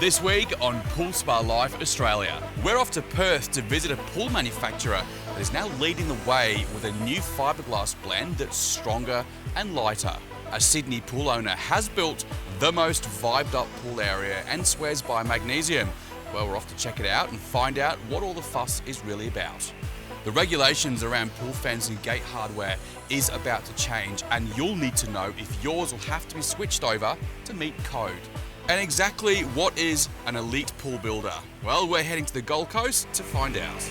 This week on Pool Spa Life Australia, we're off to Perth to visit a pool manufacturer that is now leading the way with a new fiberglass blend that's stronger and lighter. A Sydney pool owner has built the most vibed up pool area and swears by Magnesium. Well, we're off to check it out and find out what all the fuss is really about. The regulations around pool fencing gate hardware is about to change, and you'll need to know if yours will have to be switched over to meet code. And exactly what is an elite pool builder? Well, we're heading to the Gold Coast to find out.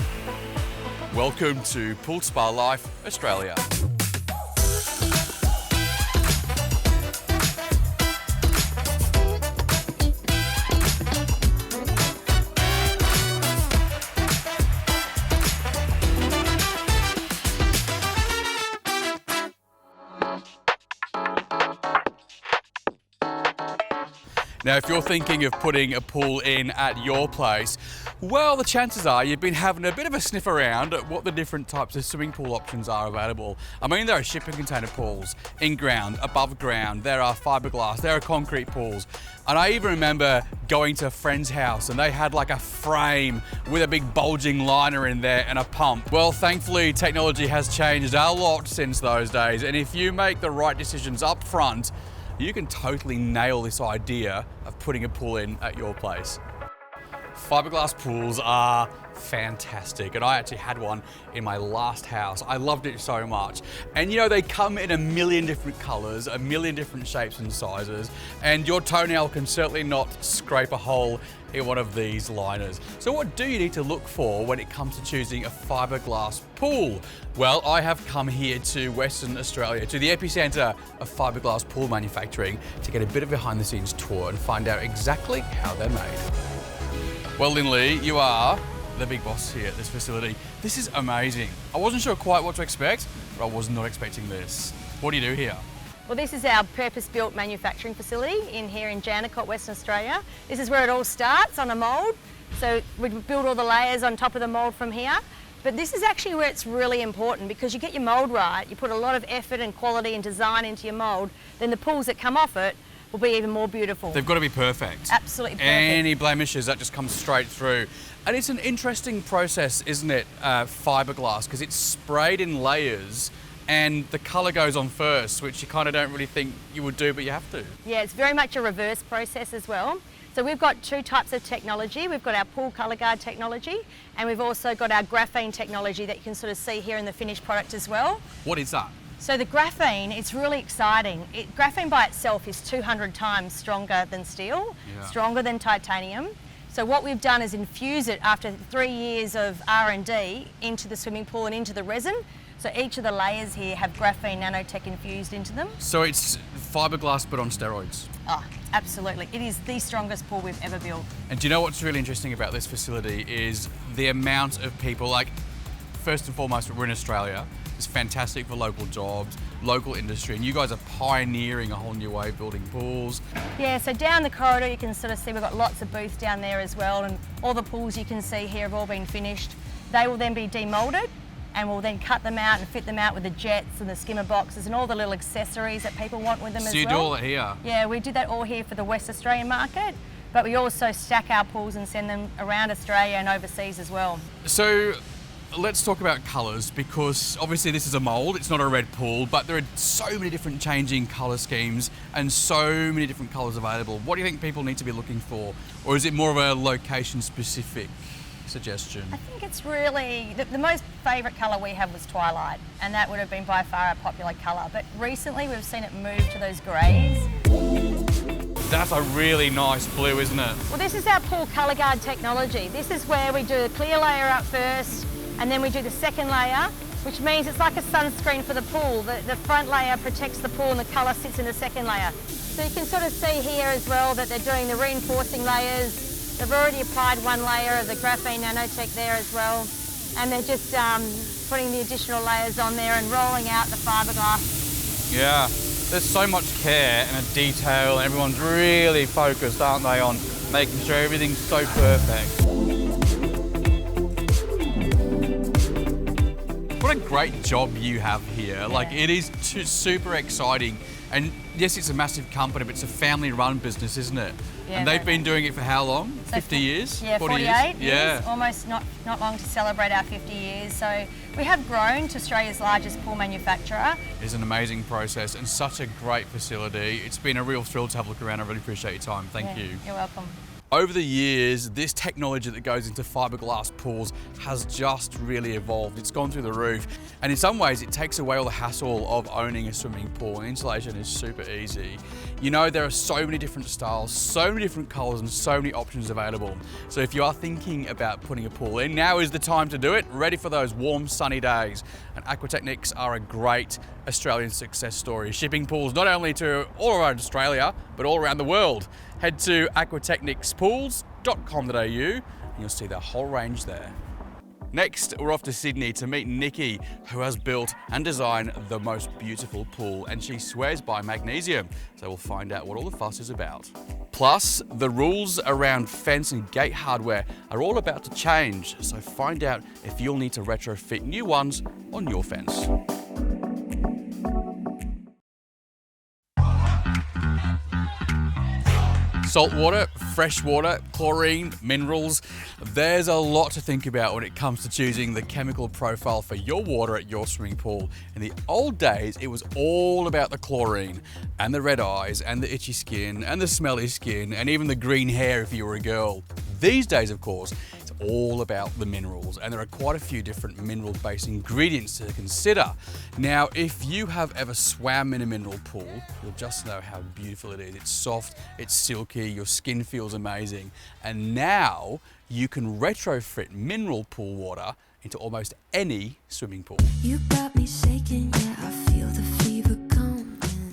Welcome to Pool Spa Life Australia. Now, if you're thinking of putting a pool in at your place, well, the chances are you've been having a bit of a sniff around at what the different types of swimming pool options are available. I mean, there are shipping container pools, in ground, above ground, there are fiberglass, there are concrete pools. And I even remember going to a friend's house and they had like a frame with a big bulging liner in there and a pump. Well, thankfully, technology has changed a lot since those days. And if you make the right decisions up front, you can totally nail this idea of putting a pool in at your place. Fiberglass pools are fantastic, and I actually had one in my last house. I loved it so much. And you know, they come in a million different colors, a million different shapes and sizes, and your toenail can certainly not scrape a hole in one of these liners. So what do you need to look for when it comes to choosing a fiberglass pool? Well, I have come here to Western Australia, to the epicenter of fiberglass pool manufacturing, to get a bit of a behind the scenes tour and find out exactly how they're made. Well, Lynley, you are the big boss here at this facility. This is amazing. I wasn't sure quite what to expect, but I was not expecting this. What do you do here? Well, this is our purpose-built manufacturing facility here in Jandakot, Western Australia. This is where it all starts, on a mould. So we build all the layers on top of the mould from here. But this is actually where it's really important, because you get your mould right, you put a lot of effort and quality and design into your mould, then the pools that come off it will be even more beautiful. They've got to be perfect. Absolutely perfect. Any blemishes, that just comes straight through. And it's an interesting process, isn't it, fiberglass, because it's sprayed in layers and the colour goes on first, which you kind of don't really think you would do, but you have to. Yeah, it's very much a reverse process as well. So we've got two types of technology. We've got our pool colour guard technology, and we've also got our graphene technology that you can sort of see here in the finished product as well. What is that? So the graphene, it's really exciting. Graphene by itself is 200 times stronger than steel, stronger than titanium. So what we've done is infuse it after 3 years of R&D into the swimming pool and into the resin. So each of the layers here have graphene nanotech infused into them. So it's fiberglass but on steroids? Oh, absolutely. It is the strongest pool we've ever built. And do you know what's really interesting about this facility is the amount of people, like, first and foremost, we're in Australia. It's fantastic for local jobs, local industry, and you guys are pioneering a whole new way of building pools. Yeah, so down the corridor you can sort of see we've got lots of booths down there as well, and all the pools you can see here have all been finished. They will then be demolded, and we'll then cut them out and fit them out with the jets and the skimmer boxes and all the little accessories that people want with them as well. So you do all that here? Yeah, we do that all here for the West Australian market, but we also stack our pools and send them around Australia and overseas as well. So let's talk about colours, because obviously this is a mould, it's not a red pool, but there are so many different changing colour schemes and so many different colours available. What do you think people need to be looking for? Or is it more of a location specific suggestion? I think it's really, the most favourite colour we have was Twilight, and that would have been by far a popular colour, but recently we've seen it move to those greys. That's a really nice blue, isn't it? Well, this is our pool colour guard technology. This is where we do the clear layer up first, and then we do the second layer, which means it's like a sunscreen for the pool. The front layer protects the pool and the colour sits in the second layer. So you can sort of see here as well that they're doing the reinforcing layers. They've already applied one layer of the graphene nanotech there as well, and they're just putting the additional layers on there and rolling out the fiberglass. Yeah, there's so much care and a detail, and everyone's really focused, aren't they, on making sure everything's so perfect. What a great job you have here. Like, it is super exciting. And yes, it's a massive company, but it's a family-run business, isn't it? Yeah, and they've been doing it for how long? So 50 years? Yeah, 40 48 years. Yeah. Almost not long to celebrate our 50 years. So we have grown to Australia's largest pool manufacturer. It's an amazing process and such a great facility. It's been a real thrill to have a look around. I really appreciate your time. Thank you. You're welcome. Over the years, this technology that goes into fiberglass pools has just really evolved. It's gone through the roof. And in some ways, it takes away all the hassle of owning a swimming pool. And installation is super easy. You know, there are so many different styles, so many different colors, and so many options available. So if you are thinking about putting a pool in, now is the time to do it. Ready for those warm, sunny days. And Aqua Technics are a great Australian success story, shipping pools not only to all around Australia, but all around the world. Head to aquatechnicspools.com.au and you'll see the whole range there. Next, we're off to Sydney to meet Nikki, who has built and designed the most beautiful pool, and she swears by Magnesium, so we'll find out what all the fuss is about. Plus, the rules around fence and gate hardware are all about to change, so find out if you'll need to retrofit new ones on your fence. Salt water, fresh water, chlorine, minerals. There's a lot to think about when it comes to choosing the chemical profile for your water at your swimming pool. In the old days, it was all about the chlorine and the red eyes and the itchy skin and the smelly skin and even the green hair if you were a girl. These days, of course, it's all about the minerals, and there are quite a few different mineral-based ingredients to consider. Now, if you have ever swam in a mineral pool, you'll just know how beautiful it is. It's soft, it's silky, your skin feels amazing, and now you can retrofit mineral pool water into almost any swimming pool. You got me shaking, yeah, I feel the fever coming.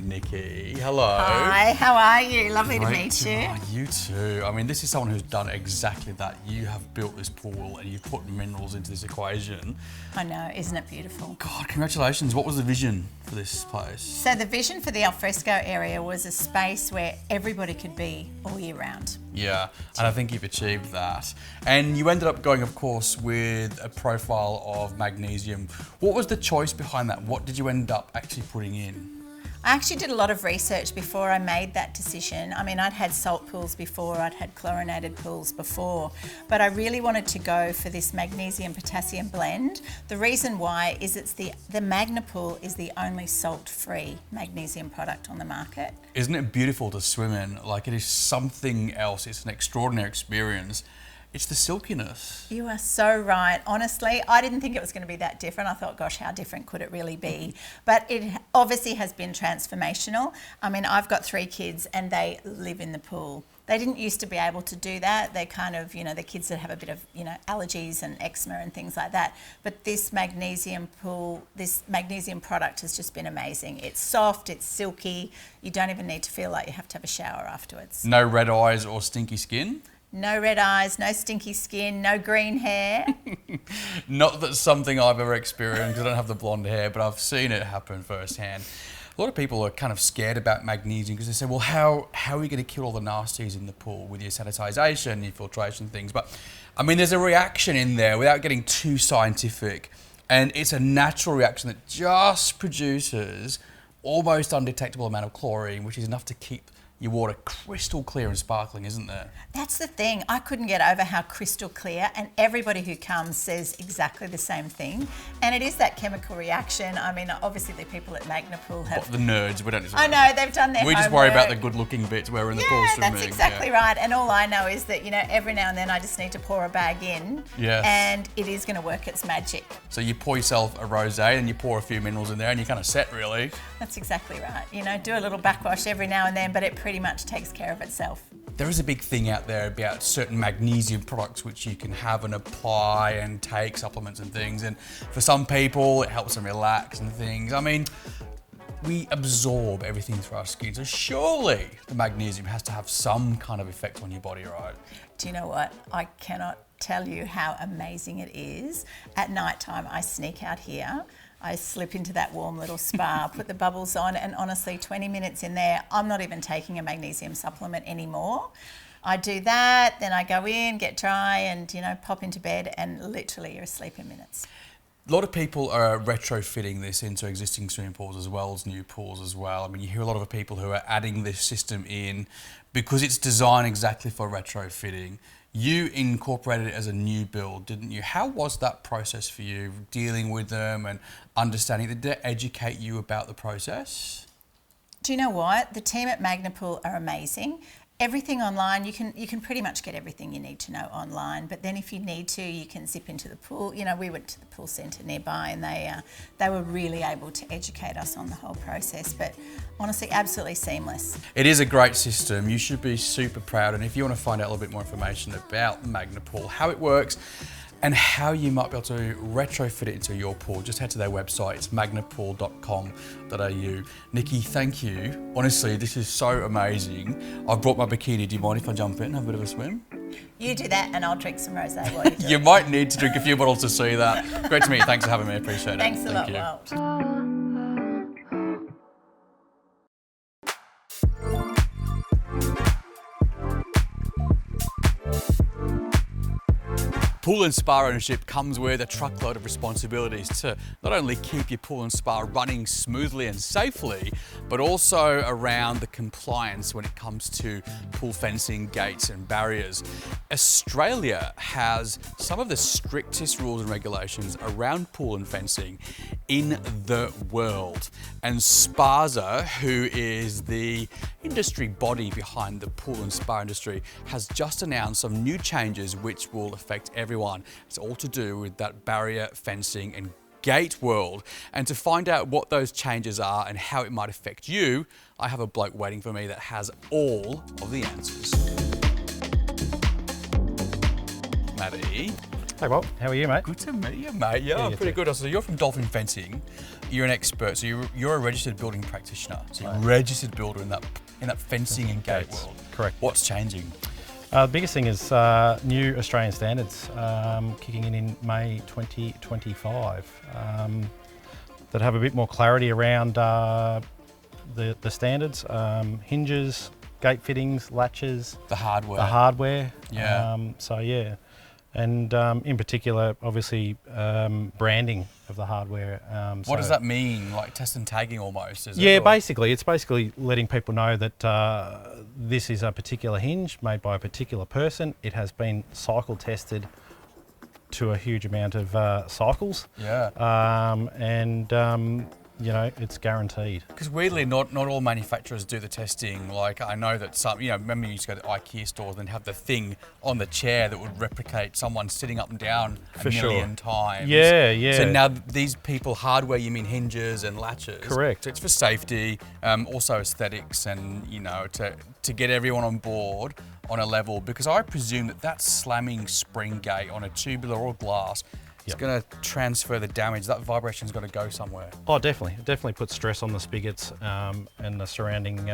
Nikki, hello. Hi, how are you? Lovely to meet you. Oh, you too. I mean, this is someone who's done exactly that. You have built this pool and you've put minerals into this equation. I know, isn't it beautiful? God, congratulations. What was the vision for this place? So the vision for the alfresco area was a space where everybody could be all year round. Yeah, and I think you've achieved that. And you ended up going, of course, with a profile of magnesium. What was the choice behind that? What did you end up actually putting in? I actually did a lot of research before I made that decision. I mean, I'd had salt pools before, I'd had chlorinated pools before, but I really wanted to go for this magnesium-potassium blend. The reason why is the MagnaPool is the only salt-free magnesium product on the market. Isn't it beautiful to swim in? Like, it is something else. It's an extraordinary experience. It's the silkiness. You are so right. Honestly, I didn't think it was going to be that different. I thought, gosh, how different could it really be? But it obviously has been transformational. I mean, I've got 3 kids and they live in the pool. They didn't used to be able to do that. They kind of, the kids that have a bit of, allergies and eczema and things like that. But this magnesium pool, this magnesium product has just been amazing. It's soft, it's silky. You don't even need to feel like you have to have a shower afterwards. No red eyes or stinky skin? No red eyes, no stinky skin, no green hair. Not that's something I've ever experienced. I don't have the blonde hair, but I've seen it happen firsthand. A lot of people are kind of scared about magnesium because they say, well, how are you going to kill all the nasties in the pool with your sanitisation, your filtration things? But I mean, there's a reaction in there without getting too scientific. And it's a natural reaction that just produces almost undetectable amount of chlorine, which is enough to keep your water crystal clear and sparkling, isn't there? That's the thing. I couldn't get over how crystal clear, and everybody who comes says exactly the same thing. And it is that chemical reaction. I mean, obviously the people at MagnaPool have... What, the nerds, we don't... I know, they've done their We just worry about the good-looking bits where we're in the pool swimming. That's exactly right. And all I know is that, every now and then I just need to pour a bag in, and it is going to work its magic. So you pour yourself a rosé and you pour a few minerals in there and you're kind of set, really. That's exactly right. Do a little backwash every now and then, but it pretty much takes care of itself. There is a big thing out there about certain magnesium products which you can have and apply and take, supplements and things, and for some people it helps them relax and things. I mean, we absorb everything through our skin, so surely the magnesium has to have some kind of effect on your body, right? Do you know what? I cannot tell you how amazing it is. At night time, I sneak out here, I slip into that warm little spa, put the bubbles on, and honestly, 20 minutes in there, I'm not even taking a magnesium supplement anymore. I do that, then I go in, get dry, and pop into bed, and literally you're asleep in minutes. A lot of people are retrofitting this into existing swimming pools as well as new pools as well. I mean, you hear a lot of people who are adding this system in because it's designed exactly for retrofitting. You incorporated it as a new build, didn't you? How was that process for you, dealing with them and understanding? Did they educate you about the process? Do you know what? The team at MagnaPool are amazing. Everything online, you can pretty much get everything you need to know online. But then if you need to, you can zip into the pool. You know, we went to the pool centre nearby, and they were really able to educate us on the whole process. But honestly, absolutely seamless. It is a great system. You should be super proud. And if you want to find out a little bit more information about MagnaPool, how it works, and how you might be able to retrofit it into your pool, just head to their website. It's magnapool.com.au. Nikki, thank you. Honestly, this is so amazing. I've brought my bikini. Do you mind if I jump in and have a bit of a swim? You do that and I'll drink some rosé while you do You it. might need to drink a few bottles to see that. Great to meet you. Thanks for having me. Appreciate it. Thanks a Thank lot, you. Walt. Pool and spa ownership comes with a truckload of responsibilities to not only keep your pool and spa running smoothly and safely, but also around the compliance when it comes to pool fencing, gates and barriers. Australia has some of the strictest rules and regulations around pool and fencing in the world. And SPASA, who is the industry body behind the pool and spa industry, has just announced some new changes which will affect everyone. It's all to do with that barrier, fencing and gate world. And to find out what those changes are and how it might affect you, I have a bloke waiting for me that has all of the answers. Matty. Hey Walt, how are you, mate? Good to meet you, mate. Yeah, I'm you pretty too. good. So you're from Dolphin Fencing. You're an expert. So you're a registered building practitioner. So you're a registered builder in that fencing and gate Gates. world. Correct. What's changing? The biggest thing is new Australian standards kicking in May 2025 that have a bit more clarity around the standards, hinges, gate fittings, latches, The hardware. the hardware. Yeah. So yeah, and in particular, obviously, branding of the hardware. What does that mean? Like test and tagging almost? Is Yeah, it? Or- basically, it's basically letting people know that this is a particular hinge made by a particular person. It has been cycle tested to a huge amount of cycles, Yeah. and you know, it's guaranteed. Because weirdly, not all manufacturers do the testing. Like I know that some, remember you used to go to IKEA stores and have the thing on the chair that would replicate someone sitting up and down For a sure. million times. Yeah, yeah. So now these people, hardware, you mean hinges and latches. Correct. So it's for safety, also aesthetics, and to get everyone on board on a level. Because I presume that slamming spring gate on a tubular or glass. It's Yep. going to transfer the damage. That vibration's got to go somewhere. Oh, definitely. It definitely puts stress on the spigots and the surrounding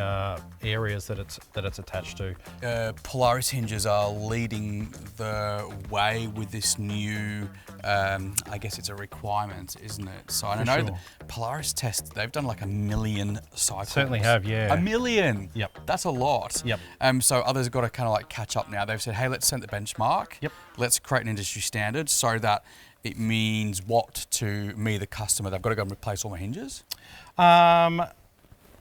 areas that it's attached to. Polaris Hinges are leading the way with this new, I guess it's a requirement, isn't it? So I For know sure. that Polaris test, they've done like 1 million cycles. Certainly have, yeah. 1 million? Yep. That's a lot. Yep. So others have got to kind of like catch up now. They've said, hey, let's set the benchmark. Yep. Let's create an industry standard so that it means what to me, the customer? They've got to go and replace all my hinges?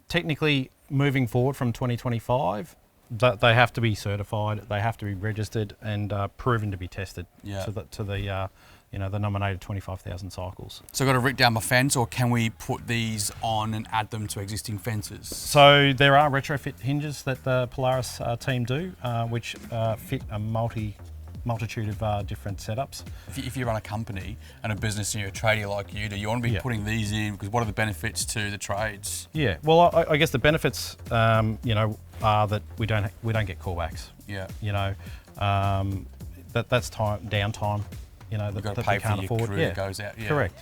Technically, moving forward from 2025, they have to be certified, they have to be registered and proven to be tested Yeah. to the nominated 25,000 cycles. So I've got to rip down my fence, or can we put these on and add them to existing fences? So there are retrofit hinges that the Polaris team do, which fit a multitude of different setups. If you run a company and a business and you're a tradie like you do, you want to be Yeah. putting these in because what are the benefits to the trades? Yeah, well, I guess the benefits, are that we don't get callbacks. Yeah. That's downtime. You've That got to we pay for can't your afford. crew Yeah, that goes out. Yeah. correct.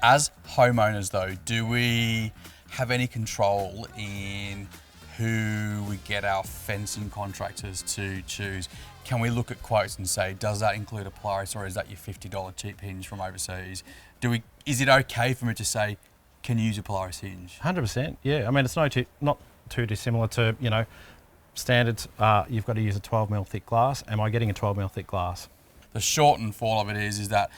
As homeowners though, do we have any control in who we get our fencing contractors to choose? Can we look at quotes and say, does that include a Polaris or is that your $50 cheap hinge from overseas? Is it okay for me to say, can you use a Polaris hinge? 100%. Yeah, I mean it's not too dissimilar to standards. You've got to use a 12 mil thick glass. Am I getting a 12 mil thick glass? The short and fall of it is that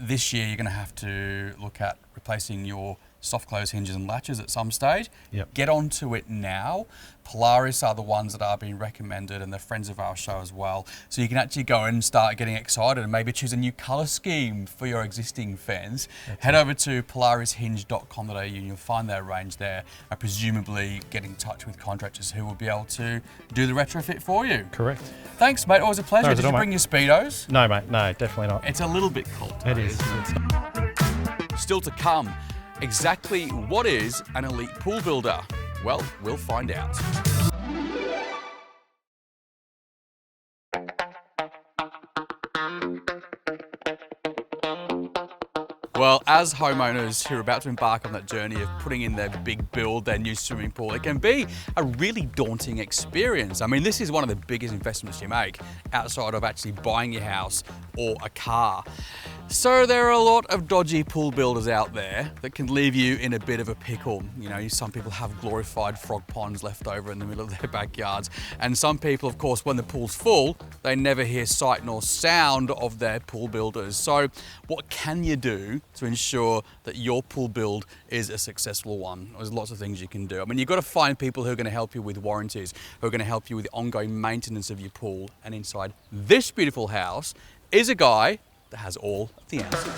this year you're going to have to look at replacing your soft close hinges and latches at some stage. Yep. Get onto it now. Polaris are the ones that are being recommended, and they're friends of our show as well. So you can actually go and start getting excited and maybe choose a new colour scheme for your existing fence. Head over to polarishinge.com.au and you'll find their range there, and presumably get in touch with contractors who will be able to do the retrofit for you. Correct. Thanks, mate. Always a pleasure. No, Did you bring your Speedos? No, mate. No, definitely not. It's a little bit cold. It is. Still to come, exactly what is an elite pool builder? Well, we'll find out. Well, as homeowners who are about to embark on that journey of putting in their big build, their new swimming pool, it can be a really daunting experience. I mean, this is one of the biggest investments you make outside of actually buying your house or a car. So there are a lot of dodgy pool builders out there that can leave you in a bit of a pickle. You know, some people have glorified frog ponds left over in the middle of their backyards. And some people, of course, when the pool's full, they never hear sight nor sound of their pool builders. So what can you do to ensure that your pool build is a successful one? There's lots of things you can do. I mean, you've got to find people who are going to help you with warranties, who are going to help you with the ongoing maintenance of your pool. And inside this beautiful house is a guy that has all of the answers.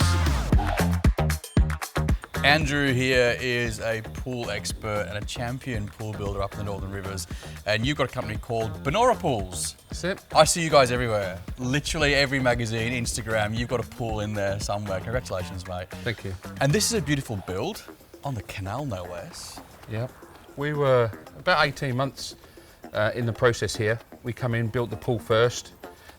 Andrew here is a pool expert and a champion pool builder up in the Northern Rivers, and you've got a company called Benora Pools. That's it. I see you guys everywhere. Literally every magazine, Instagram, you've got a pool in there somewhere. Congratulations, mate. Thank you. And this is a beautiful build on the canal, no less. Yeah. We were about 18 months in the process here. We come in, built the pool first,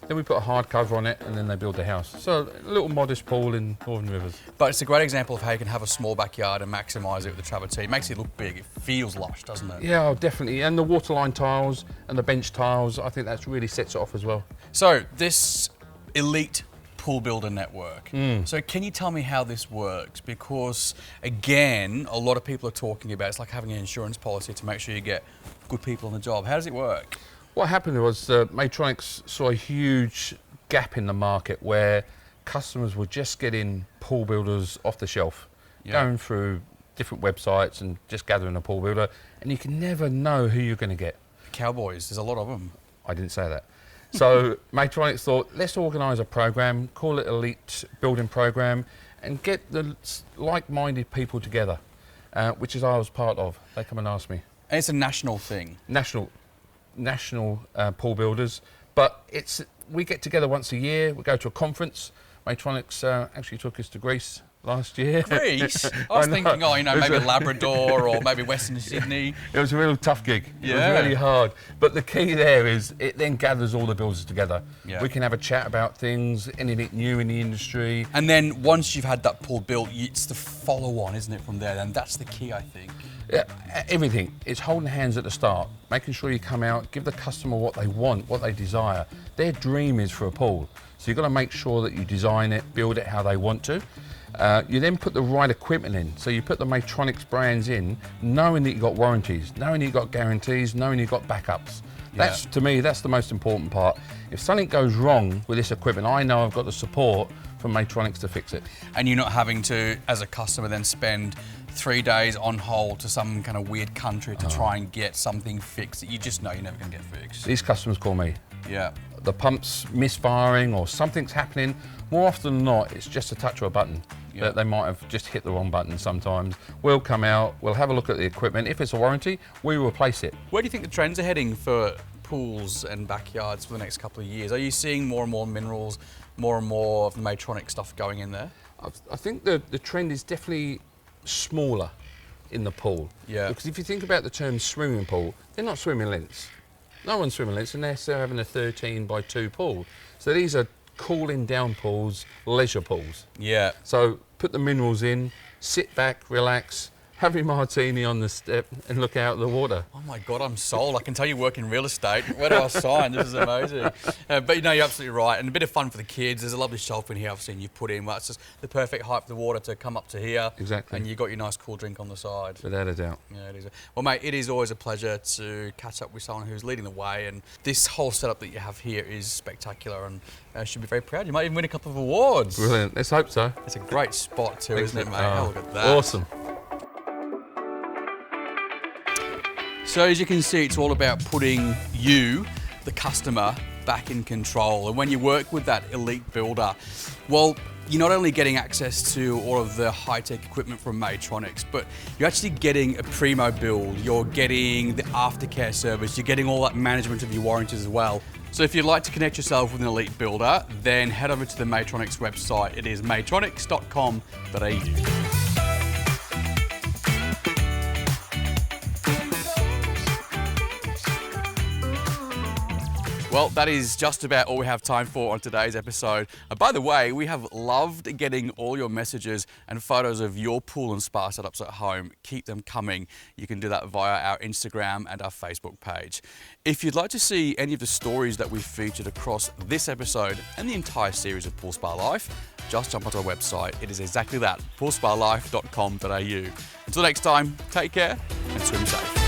then we put a hard cover on it, and then they build the house. So a little modest pool in Northern Rivers. But it's a great example of how you can have a small backyard and maximise it with the travertine. It makes it look big. It feels lush, doesn't it? Yeah, oh, definitely. And the waterline tiles and the bench tiles, I think that really sets it off as well. So this elite pool builder network. So can you tell me how this works? Because again, a lot of people are talking about it's like having an insurance policy to make sure you get good people on the job. How does it work? What happened was Maytronics saw a huge gap in the market where customers were just getting pool builders off the shelf, going through different websites and just gathering a pool builder, and you can never know who you're going to get. Cowboys, there's a lot of them. I didn't say that. So Maytronics thought, let's organise a program, call it Elite Building Program, and get the like-minded people together, which is I was part of. They come and ask me. And it's a national thing. National pool builders, but we get together once a year. We go to a conference. Maytronics actually took us to Greece last year. Greece? I was thinking, maybe Labrador or maybe Western Sydney. It was a real tough gig. Yeah. It was really hard. But the key there is it then gathers all the builders together. Yeah. We can have a chat about things, anything new in the industry. And then once you've had that pool built, it's the follow-on, isn't it, from there? And that's the key, I think. Yeah, everything. It's holding hands at the start, making sure you come out, give the customer what they want, what they desire. Their dream is for a pool. So you've got to make sure that you design it, build it how they want to. You then put the right equipment in. So you put the Maytronics brands in, knowing that you've got warranties, knowing you've got guarantees, knowing you've got backups. That's, to me, that's the most important part. If something goes wrong with this equipment, I know I've got the support from Maytronics to fix it. And you're not having to, as a customer, then spend 3 days on hold to some kind of weird country to try and get something fixed that you just know you're never going to get fixed. These customers call me. Yeah. The pump's misfiring or something's happening. More often than not, it's just a touch of a button. Yeah. That they might have just hit the wrong button sometimes. We'll come out, we'll have a look at the equipment. If it's a warranty, we will replace it. Where do you think the trends are heading for pools and backyards for the next couple of years? Are you seeing more and more minerals, more and more of the Maytronic stuff going in there? I think the trend is definitely smaller in the pool. Yeah. Because if you think about the term swimming pool, they're not swimming lengths. No one's swimming lengths unless they're having a 13x2 pool. So these are cooling down pools, leisure pools. Yeah. So put the minerals in, sit back, relax, have your martini on the step and look out at the water. Oh my God, I'm sold. I can tell you work in real estate. Where do I sign? This is amazing. But you know, you're absolutely right. And a bit of fun for the kids. There's a lovely shelf in here I've seen you've put in. Well, it's just the perfect height for the water to come up to here. Exactly. And you've got your nice cool drink on the side. Without a doubt. Yeah, it is. Well, mate, it is always a pleasure to catch up with someone who's leading the way. And this whole setup that you have here is spectacular, and should be very proud. You might even win a couple of awards. Brilliant. Let's hope so. It's a great spot too, isn't it, mate? Oh, Oh, look at that. Awesome. So as you can see, it's all about putting you, the customer, back in control. And when you work with that Elite Builder, well, you're not only getting access to all of the high-tech equipment from Maytronics, but you're actually getting a primo build, you're getting the aftercare service, you're getting all that management of your warranties as well. So if you'd like to connect yourself with an Elite Builder, then head over to the Maytronics website. It is maytronics.com.au. Well, that is just about all we have time for on today's episode. By the way, we have loved getting all your messages and photos of your pool and spa setups at home. Keep them coming. You can do that via our Instagram and our Facebook page. If you'd like to see any of the stories that we've featured across this episode and the entire series of Pool Spa Life, just jump onto our website. It is exactly that, poolspalife.com.au. Until next time, take care and swim safe.